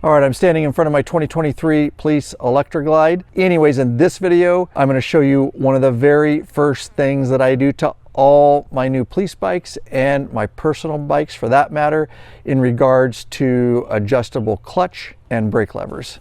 All right, I'm standing in front of my 2023 Police Electra Glide. Anyways, in this video, I'm going to show you one of the very first things that I do to all my new police bikes and my personal bikes for that matter in regards to adjustable clutch and brake levers.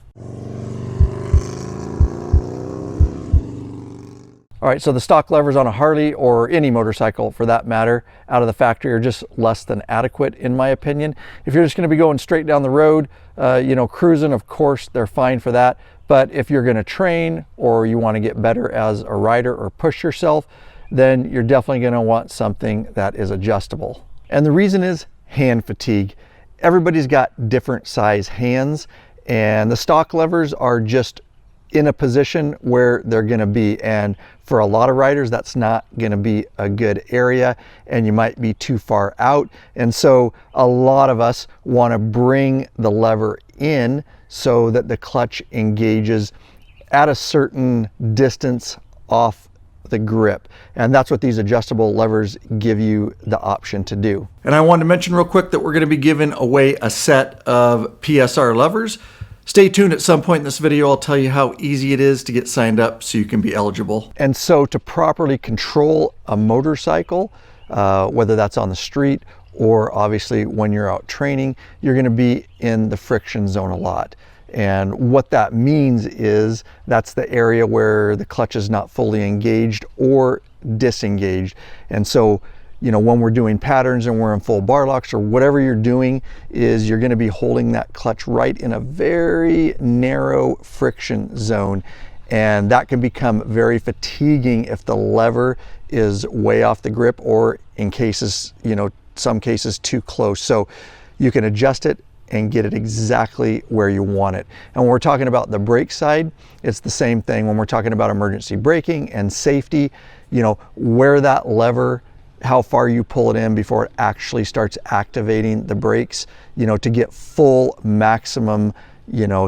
All right, so the stock levers on a Harley or any motorcycle for that matter out of the factory are just less than adequate in my opinion. If you're just going to be going straight down the road, cruising, of course, they're fine for that. But if you're going to train or you want to get better as a rider or push yourself, then you're definitely going to want something that is adjustable. And the reason is hand fatigue. Everybody's got different size hands, and the stock levers are just in a position where they're going to be, and for a lot of riders that's not going to be a good area and you might be too far out. And so a lot of us want to bring the lever in so that the clutch engages at a certain distance off the grip, and that's what these adjustable levers give you the option to do. And I wanted to mention real quick that we're going to be giving away a set of PSR levers. Stay tuned. At some point in this video, I'll tell you how easy it is to get signed up so you can be eligible. And so to properly control a motorcycle, whether that's on the street or obviously when you're out training, you're going to be in the friction zone a lot. And what that means is that's the area where the clutch is not fully engaged or disengaged. And so, when we're doing patterns and we're in full bar locks or whatever you're doing, is you're going to be holding that clutch right in a very narrow friction zone. And that can become very fatiguing if the lever is way off the grip or in cases, some cases too close. So you can adjust it and get it exactly where you want it. And when we're talking about the brake side, it's the same thing. When we're talking about emergency braking and safety, where that lever, how far you pull it in before it actually starts activating the brakes, to get full maximum,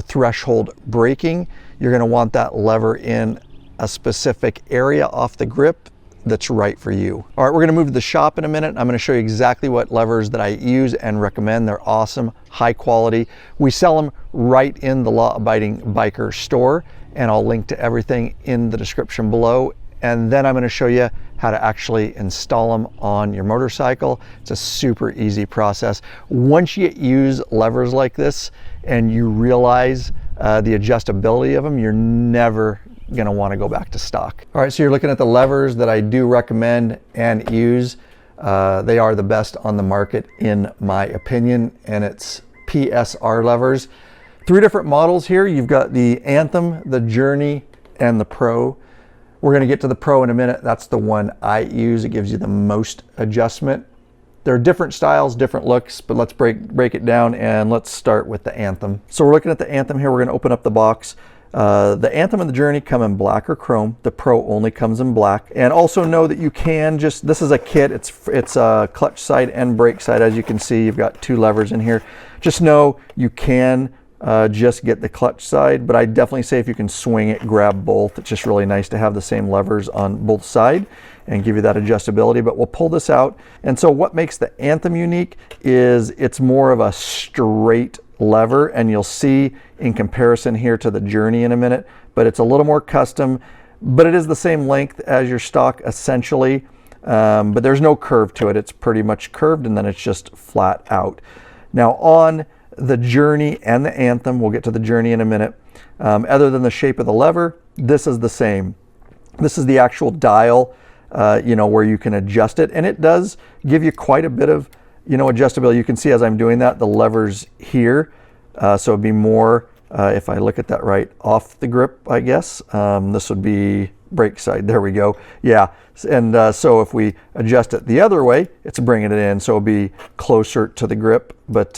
threshold braking, you're going to want that lever in a specific area off the grip that's right for you. All right, we're going to move to the shop in a minute. I'm going to show you exactly what levers that I use and recommend. They're awesome, high quality. We sell them right in the law-abiding biker store, and I'll link to everything in the description below. And then I'm going to show you how to actually install them on your motorcycle. It's a super easy process. Once you use levers like this and you realize the adjustability of them, you're never going to want to go back to stock. All right, so you're looking at the levers that I do recommend and use. They are the best on the market in my opinion, and it's PSR levers. 3 different models here. You've got the Anthem, the Journey, and the Pro. We're going to get to the Pro in a minute. That's the one I use. It gives you the most adjustment. There are different styles, different looks, but let's break it down, and let's start with the Anthem. So we're looking at the Anthem here. We're going to open up the box. The Anthem and the Journey come in black or chrome. The Pro only comes in black. And also know that you can this is a kit. It's a clutch side and brake side. As you can see, you've got 2 levers in here. Just know you can just get the clutch side, but I definitely say if you can swing it, grab both. It's just really nice to have the same levers on both sides and give you that adjustability. But we'll pull this out. And so what makes the Anthem unique is it's more of a straight lever, and you'll see in comparison here to the Journey in a minute, but it's a little more custom, but it is the same length as your stock essentially, but there's no curve to it. It's pretty much curved, and then it's just flat out. Now on the Journey and the Anthem, we'll get to the Journey in a minute, other than the shape of the lever, this is the same. This is the actual dial, where you can adjust it, and it does give you quite a bit of adjustability. You can see as I'm doing that, the levers here, so it'd be more, if I look at that right, off the grip, I guess. This would be brake side. There we go. Yeah, and so if we adjust it the other way, it's bringing it in, so it'll be closer to the grip. But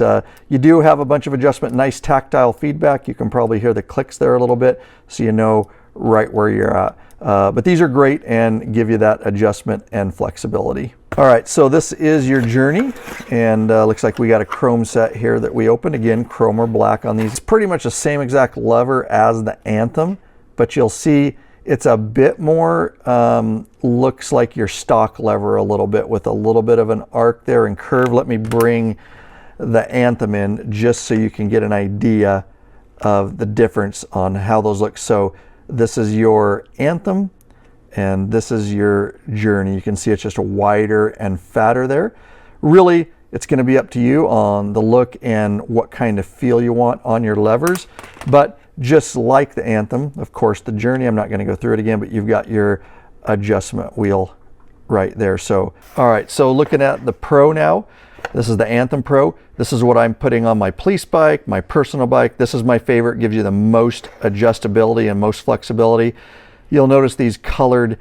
you do have a bunch of adjustment, nice tactile feedback. You can probably hear the clicks there a little bit, so you know right where you're at. But these are great and give you that adjustment and flexibility. All right, so this is your Journey, and looks like we got a chrome set here that we opened. Again, chrome or black on these. It's pretty much the same exact lever as the Anthem, but you'll see it's a bit more, looks like your stock lever a little bit, with a little bit of an arc there and curve. Let me bring the Anthem in just so you can get an idea of the difference on how those look. So this is your Anthem and this is your Journey. You can see it's just wider and fatter there. Really, it's going to be up to you on the look and what kind of feel you want on your levers. But just like the Anthem, of course, the Journey, I'm not going to go through it again, but you've got your adjustment wheel right there. So, all right, so looking at the Pro now, this is the Anthem Pro. This is what I'm putting on my police bike, my personal bike. This is my favorite, gives you the most adjustability and most flexibility. You'll notice these colored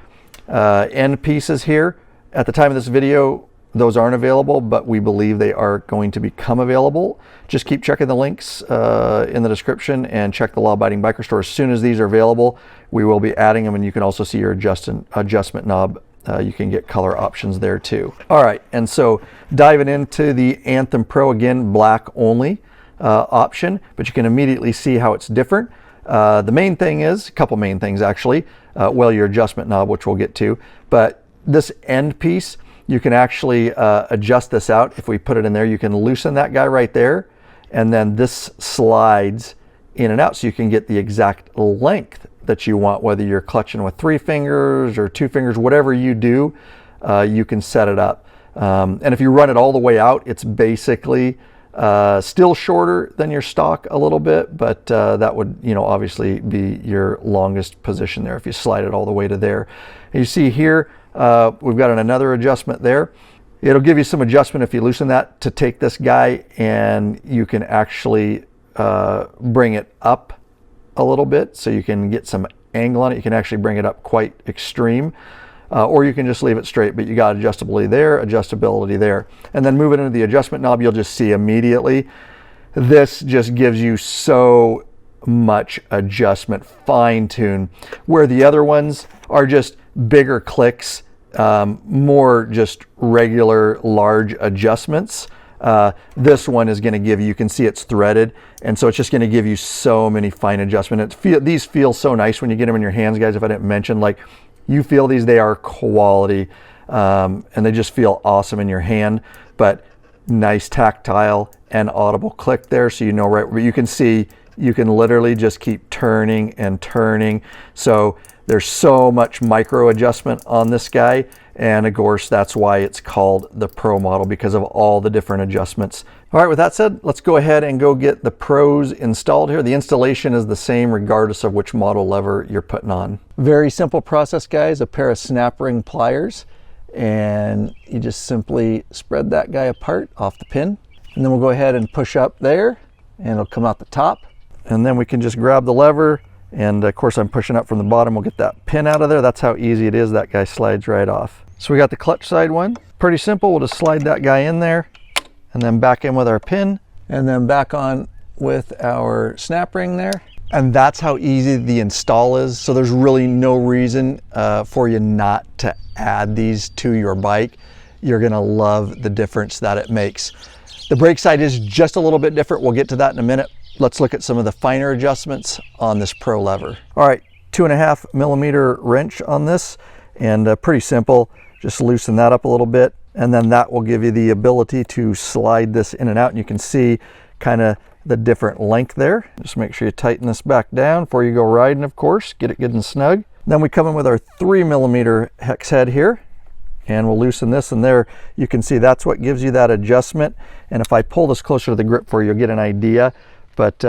end pieces here. At the time of this video, those aren't available, but we believe they are going to become available. Just keep checking the links in the description and check the Law Abiding Biker store. As soon as these are available, we will be adding them, and you can also see your adjustment knob. You can get color options there too. All right, and so diving into the Anthem Pro, again, black only option, but you can immediately see how it's different. The main thing is, a couple main things actually, well, your adjustment knob, which we'll get to, but this end piece, you can actually adjust this out. If we put it in there, you can loosen that guy right there, and then this slides in and out so you can get the exact length that you want, whether you're clutching with 3 fingers or 2 fingers, whatever you do, you can set it up. And if you run it all the way out, it's basically still shorter than your stock a little bit, but that would, you know, obviously be your longest position there if you slide it all the way to there. And you see here, we've got another adjustment there. It'll give you some adjustment if you loosen that to take this guy, and you can actually bring it up a little bit so you can get some angle on it. You can actually bring it up quite extreme, or you can just leave it straight, but you got adjustability there. And then moving into the adjustment knob, you'll just see immediately, this just gives you so much adjustment, fine tune, where the other ones are just bigger clicks, more just regular large adjustments. This one is going to give you, you can see it's threaded, and so it's just going to give you so many fine adjustments. These feel so nice when you get them in your hands, guys. If I didn't mention, like, you feel these, they are quality, and they just feel awesome in your hand, but nice tactile and audible click there, so you know right where you can see, you can literally just keep turning and turning. So there's so much micro adjustment on this guy, and of course that's why it's called the Pro model, because of all the different adjustments. All right, with that said, let's go ahead and go get the Pros installed here. The installation is the same regardless of which model lever you're putting on. Very simple process, guys. A pair of snap ring pliers, and you just simply spread that guy apart off the pin, and then we'll go ahead and push up there, and it'll come out the top, and then we can just grab the lever. And of course I'm pushing up from the bottom. We'll get that pin out of there. That's how easy it is. That guy slides right off. So we got the clutch side one. Pretty simple. We'll just slide that guy in there and then back in with our pin and then back on with our snap ring there. And that's how easy the install is. So there's really no reason for you not to add these to your bike. You're gonna love the difference that it makes. The brake side is just a little bit different. We'll get to that in a minute. Let's look at some of the finer adjustments on this Pro lever. All right, 2.5 millimeter wrench on this, and pretty simple. Just loosen that up a little bit, and then that will give you the ability to slide this in and out, and you can see kind of the different length there. Just make sure you tighten this back down before you go riding, of course. Get it good and snug. Then we come in with our 3 millimeter hex head here, and we'll loosen this, and there you can see that's what gives you that adjustment. And if I pull this closer to the grip for you, you'll get an idea. But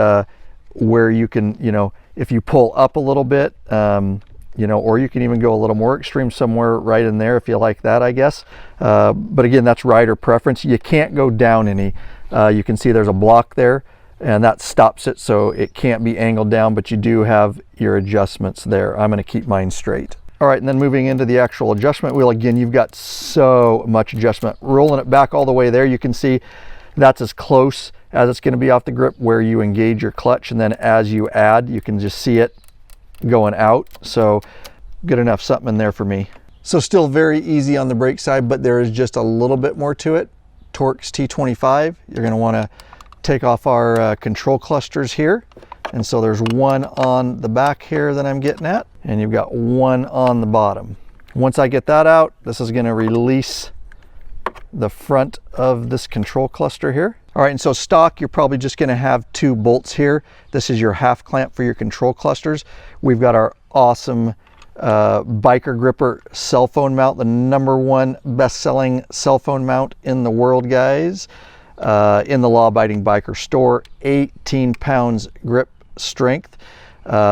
where you can, you know, if you pull up a little bit, you know, or you can even go a little more extreme somewhere right in there if you like that, I guess. But again, that's rider preference. You can't go down any. You can see there's a block there, and that stops it, so it can't be angled down, but you do have your adjustments there. I'm going to keep mine straight. All right, and then moving into the actual adjustment wheel, again, you've got so much adjustment. Rolling it back all the way there, you can see that's as close as it's going to be off the grip where you engage your clutch, and then as you add, you can just see it going out. So good enough something in there for me. So still very easy on the brake side, but there is just a little bit more to it. Torx T25. You're going to want to take off our control clusters here, and so there's one on the back here that I'm getting at, and you've got one on the bottom. Once I get that out, this is going to release the front of this control cluster here. All right, and so stock, you're probably just gonna have 2 bolts here. This is your half clamp for your control clusters. We've got our awesome biker gripper cell phone mount, the #1 best-selling cell phone mount in the world, guys. In the law-abiding biker store, 18 pounds grip strength.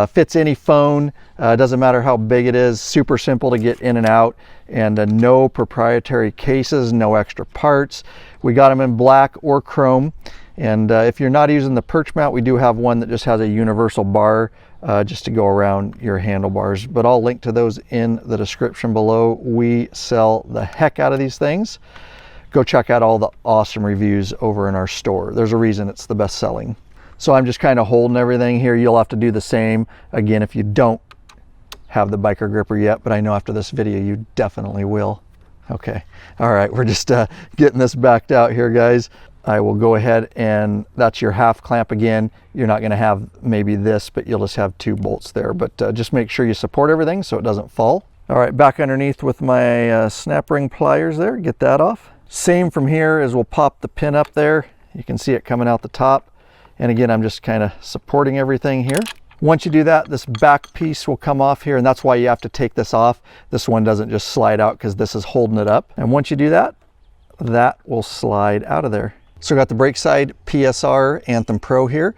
Fits any phone, doesn't matter how big it is, super simple to get in and out, and no proprietary cases, no extra parts. We got them in black or chrome, and if you're not using the perch mount, we do have one that just has a universal bar just to go around your handlebars, but I'll link to those in the description below. We sell the heck out of these things. Go check out all the awesome reviews over in our store. There's a reason it's the best selling. So I'm just kind of holding everything here. You'll have to do the same, again, if you don't have the biker gripper yet, but I know after this video you definitely will. Okay, all right, we're just getting this backed out here, guys. I will go ahead, and that's your half clamp again. You're not gonna have maybe this, but you'll just have 2 bolts there, but just make sure you support everything so it doesn't fall. All right, back underneath with my snap ring pliers there, get that off. Same from here as we'll pop the pin up there. You can see it coming out the top. And again, I'm just kind of supporting everything here. Once you do that, this back piece will come off here, and that's why you have to take this off. This one doesn't just slide out because this is holding it up. And once you do that, that will slide out of there. So we got the brake side PSR Anthem Pro here,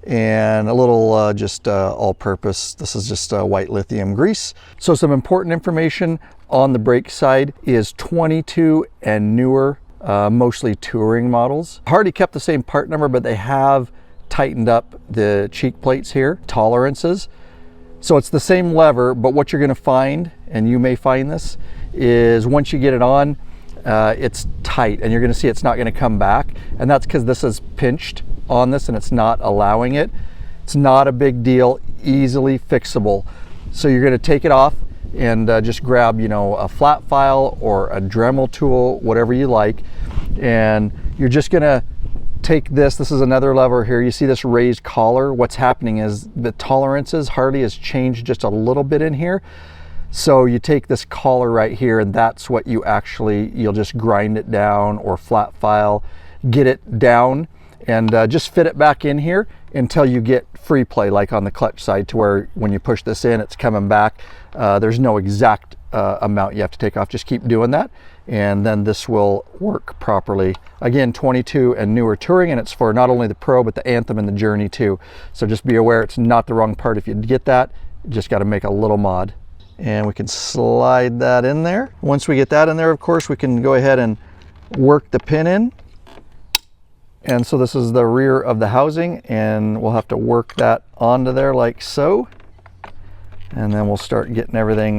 and a little just all-purpose. This is just white lithium grease. So some important information on the brake side is 22 and newer, mostly touring models. Harley kept the same part number, but they have tightened up the cheek plates here, tolerances. So it's the same lever, but what you're gonna find, and you may find this, is once you get it on, it's tight, and you're gonna see it's not gonna come back. And that's because this is pinched on this and it's not allowing it. It's not a big deal, easily fixable. So you're gonna take it off and just grab, you know, a flat file or a Dremel tool, whatever you like. And you're just gonna take this is another lever here. You see this raised collar. What's happening is the tolerances, Harley has changed just a little bit in here. So you take this collar right here, and that's what you'll just grind it down or flat file, get it down, and just fit it back in here until you get free play, like on the clutch side, to where when you push this in, it's coming back. There's no exact amount you have to take off. Just keep doing that, and then this will work properly. Again, 22 and newer touring, and it's for not only the Pro, but the Anthem and the Journey too. So just be aware it's not the wrong part. If you get that, you just got to make a little mod. And we can slide that in there. Once we get that in there, of course, we can go ahead and work the pin in. And so this is the rear of the housing, and we'll have to work that onto there like so. And then we'll start getting everything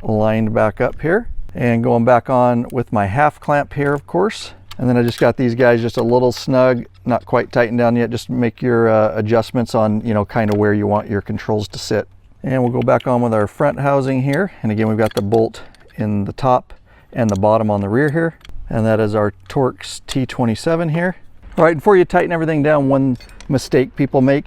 lined back up here. And going back on with my half clamp here, of course. And then I just got these guys just a little snug, not quite tightened down yet. Just make your adjustments on, you know, kind of where you want your controls to sit. And we'll go back on with our front housing here. And again, we've got the bolt in the top and the bottom on the rear here. And that is our Torx T27 here. All right, before you tighten everything down, one mistake people make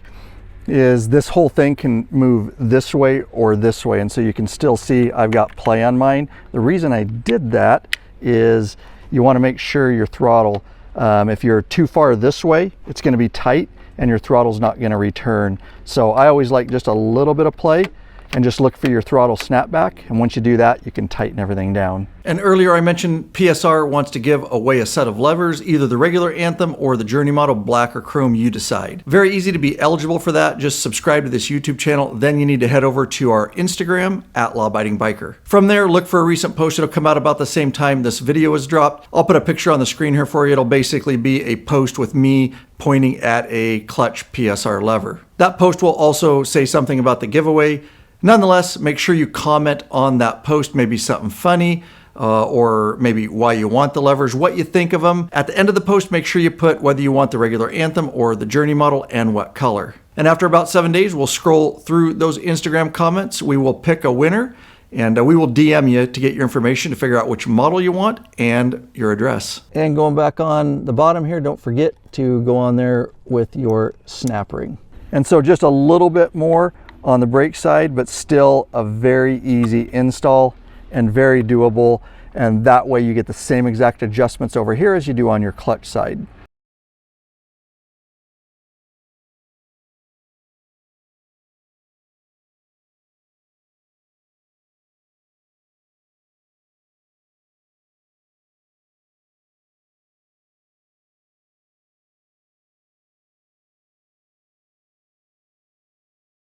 is this whole thing can move this way or this way. And so you can still see I've got play on mine. The reason I did that is you want to make sure your throttle, if you're too far this way, it's going to be tight and your throttle's not going to return. So I always like just a little bit of play and just look for your throttle snapback. And once you do that, you can tighten everything down. And earlier I mentioned PSR wants to give away a set of levers, either the regular Anthem or the Journey model, black or chrome, you decide. Very easy to be eligible for that. Just subscribe to this YouTube channel. Then you need to head over to our Instagram at LawAbidingBiker. From there, look for a recent post. It'll come out about the same time this video is dropped. I'll put a picture on the screen here for you. It'll basically be a post with me pointing at a clutch PSR lever. That post will also say something about the giveaway. Nonetheless, make sure you comment on that post, maybe something funny, or maybe why you want the levers, what you think of them. At the end of the post, make sure you put whether you want the regular Anthem or the Journey model and what color. And after about 7 days, we'll scroll through those Instagram comments. We will pick a winner, and we will DM you to get your information to figure out which model you want and your address. And going back on the bottom here, don't forget to go on there with your snap ring. And so just a little bit more on the brake side, but still a very easy install and very doable. And that way you get the same exact adjustments over here as you do on your clutch side.